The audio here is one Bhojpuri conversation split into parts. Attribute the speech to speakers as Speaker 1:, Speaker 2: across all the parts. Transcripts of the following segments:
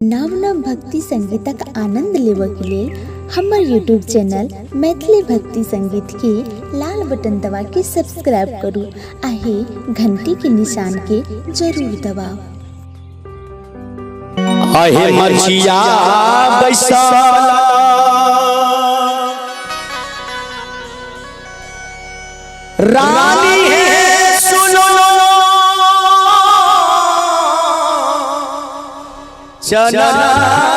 Speaker 1: नव नव भक्ति संगीतक आनंद लेबक लेल हमर यूट्यूब चैनल मैथिली भक्ति संगीत के लाल बटन दबा के सब्सक्राइब करू आहे घंटी के निशान के जरूर दबाओ।
Speaker 2: आहे मर्जिया बैसाला रानी है सुनो चला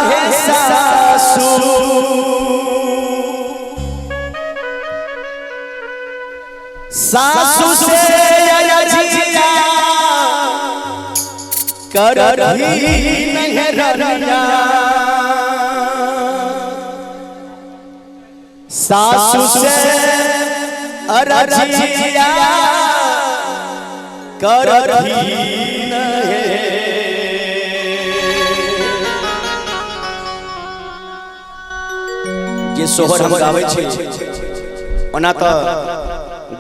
Speaker 2: है सासू सासू से अरजिया कर नहीं ररिया सासू से अरजिया कर ये सोहर हम गावे छे ओना तो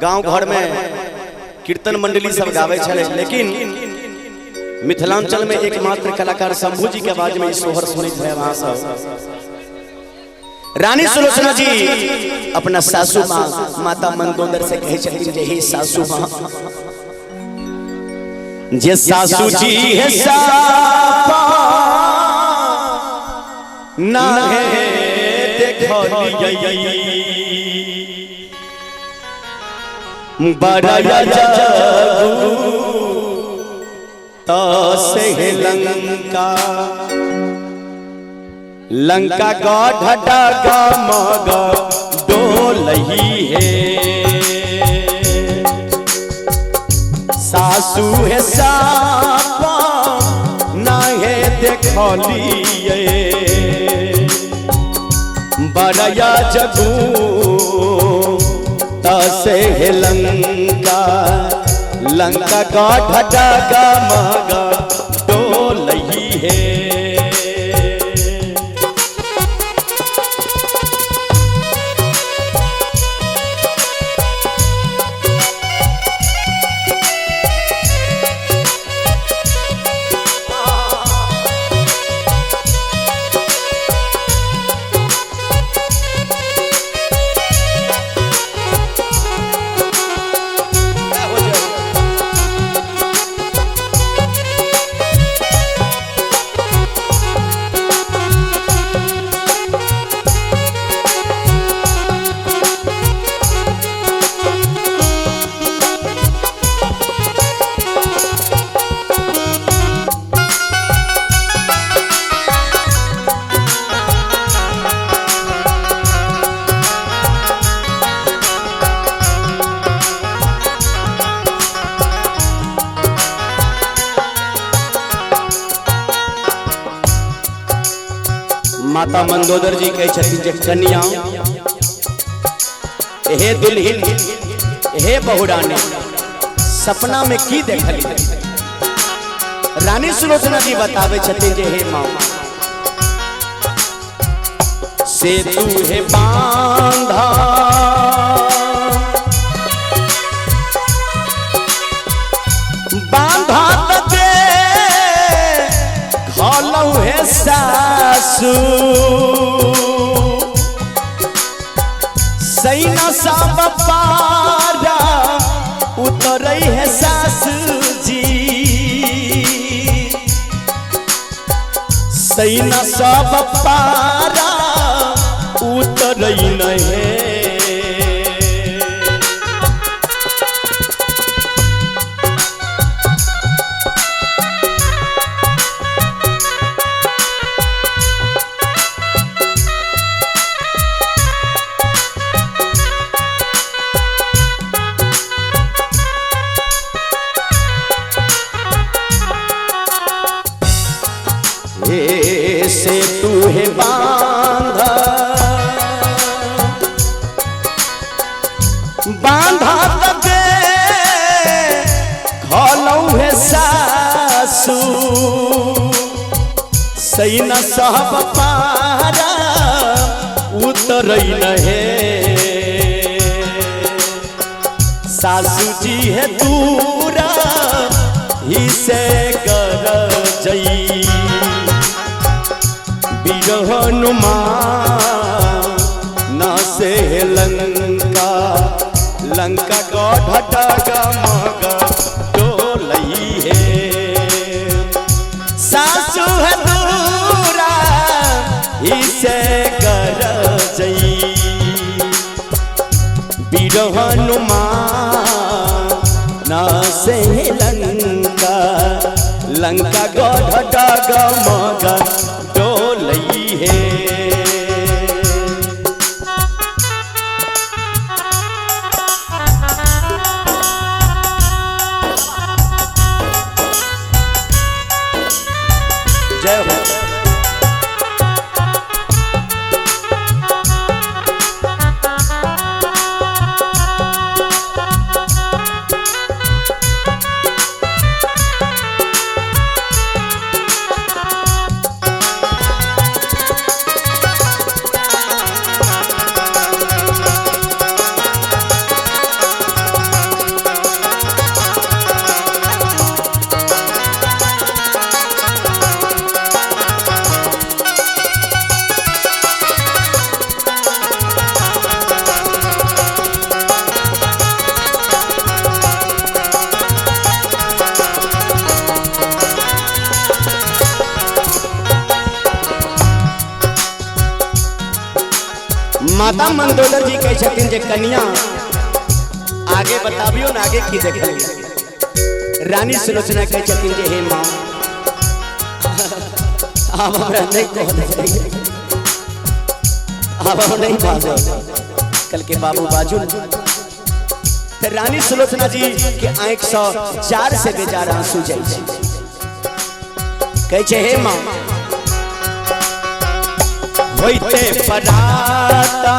Speaker 2: गांव घर में कीर्तन मंडली सब गावे छले, लेकिन मिथिलांचल में एकमात्र कलाकार शंभू जी के आवाज में सोहर सुनित है। वहां सब रानी सुलोचना जी अपना सासू माँ माता मंदोदर से कहे छथिन जे हे सासू माँ, जे सासू जी है सापा ना है बड़ाया जगू तो से लंका लंका गढ़ डगा मग डोलही है सासू है सापा ना है देखलिए बड़ाया जगू तसे लंका लंका गढ़ डगा मग डोलही है। माता मंदोदर जी कहे छथिन जे कन्या हे दुल्हिन हे बहुरानी सपना में की देखली। रानी सुलोचना जी बतावे छथिन जे हे माँ से तू है बांधा बांधा तके घलौ है सासू सैना सब पारा उतरई है सासू जी सैना सब पारा उतरई नहीं से तू है बांधा बांधा तके घलौ है सासू सैना सब पारा उतरई नहीं सासू जी है दूरा ही से कर जई वीर हनुमान नासे लंका लंका गढ़ डगमग डोलई है सासु है दूरा इसे गरजई वीर हनुमान नासे लंका लंका गढ़ डगमग डोलई है। जय हो। माता मंदोदर जी कहे छथिन जे कन्या आगे बताबियो ना आगे की देखलिए। रानी सुलोचना कहे छथिन जे हे मां अब हमरा नहीं कह दे अब हम नहीं बाजो कल के बाबू बाजू। तो रानी सुलोचना जी के आंख 104 से बेजार आंसू जाई छै कहे छे हे मां होइते पराता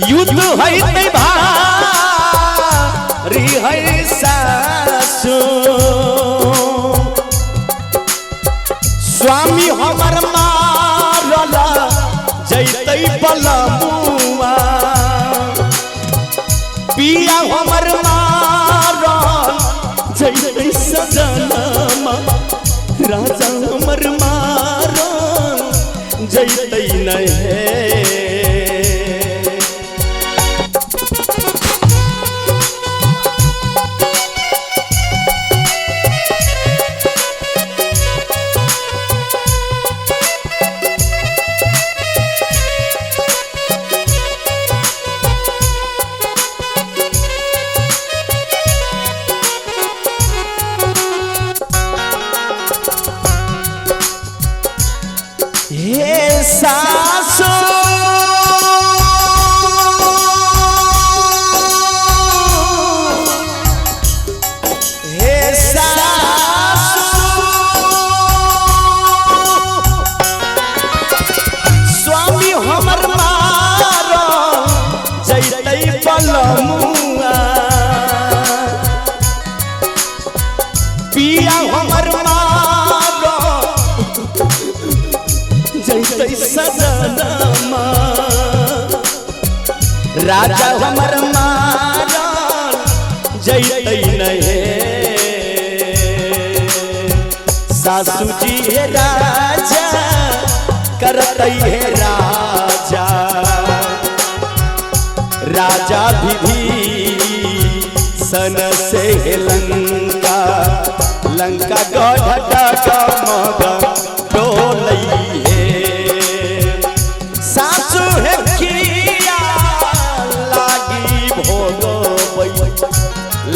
Speaker 2: युद्ध होइते भारी है सासु स्वामी हमर मारला जैते बलमुआ पिया हमर मारल जैते सजनमा राजा हमर मारन जैते नहीं सासु हे सासु स्वामी हमर मारो जैते बलमुआ पिया हमर मारो जैते सजनमा राजा हमर मारल जैते नहीं सासू जी है राजा करते है राजा राजा विभीषण से लंका लंका गढ़ डगमग डोलई है सासु है किया लागी भोगवई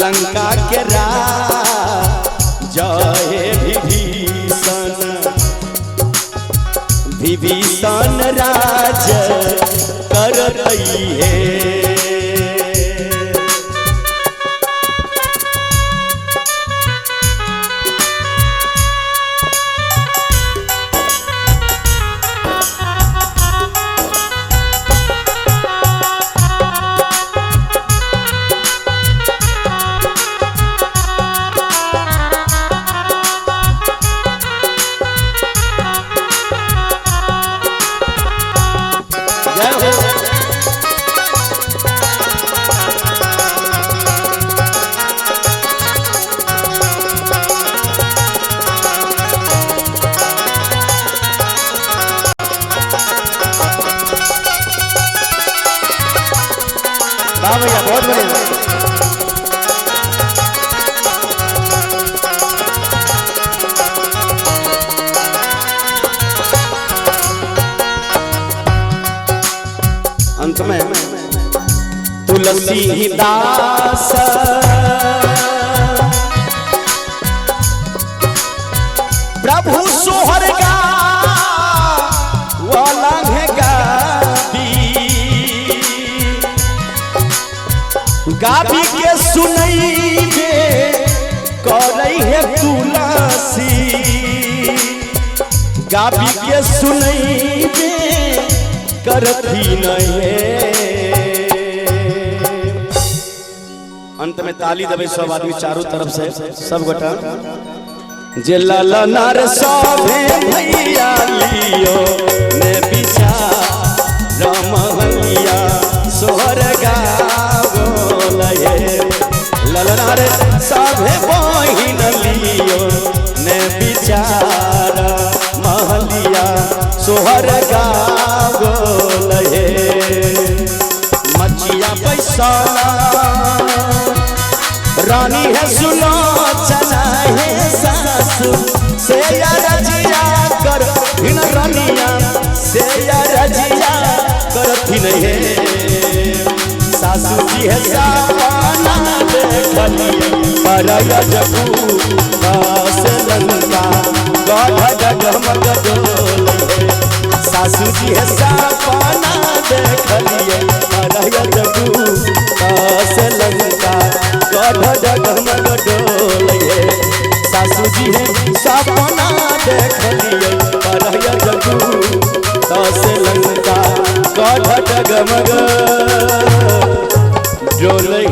Speaker 2: लंका के राजा है विभीषण राज करतई है। तुलसीदास प्रभु सोहर गा वाला है गाबी के सुनैबे करई है तुलसी गाबी के सुनैबे करथी नहीं। अंत में ताली देवे सब आदमी चारों तरफ से सब गोटा जे ललनार सभे भैया लियो ने बिचार महलिया सोहर गावो लये ललनार सभे बहिन लियो ने बिचार महलिया सोहर गावो लये मचिया पैसाला रानी है सुनो चला है सासु से या रजिया कर इन रानिया से या रजिया करती नहीं है सासु जी है सापाना देखली परया जबू दास लंका गढ़ डगमग डोले सासु जी है सापाना देखली परया जबू दास लंका गढ़ डगमग डोले सासु जी है सपना देख लिए परया जगू दास लंका गढ़ डगमग डोले।